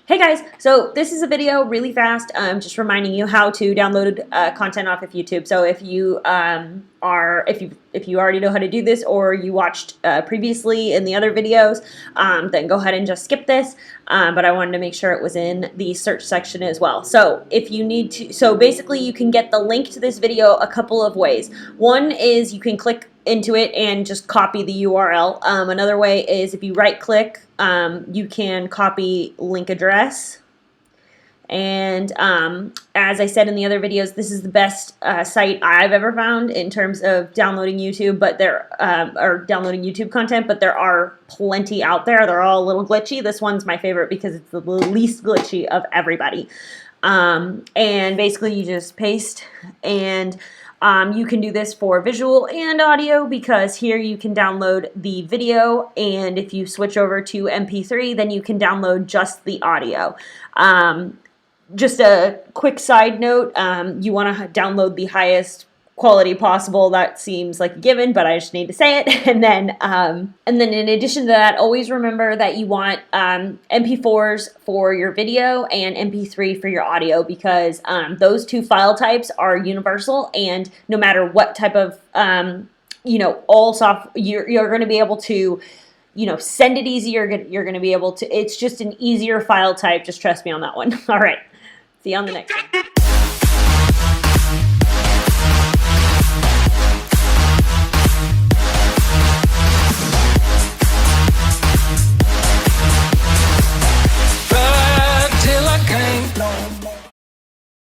Hey guys, so this is a video really fast, just reminding you how to download content off of YouTube. So if you if you already know how to do this, or you watched previously in the other videos, then go ahead and just skip this. But I wanted to make sure it was in the search section as well. So if you need to, so basically you can get the link to this video a couple of ways. One is you can click into it and just copy the URL. Another way is if you right click, you can copy link address. And as I said in the other videos, this is the best site I've ever found in terms of downloading YouTube, but or downloading YouTube content, but there are plenty out there. They're all a little glitchy. This one's my favorite because it's the least glitchy of everybody. And basically you just paste, and you can do this for visual and audio, because here you can download the video, and if you switch over to MP3, then you can download just the audio. Just a quick side note, you want to download the highest quality possible. That seems like a given, but I just need to say it. And then in addition to that, always remember that you want MP4s for your video and MP3 for your audio, because those two file types are universal, and no matter what type of you're going to be able to send it easy. You're going to be able to. It's just an easier file type. Just trust me on that one. All right. See you on the next one.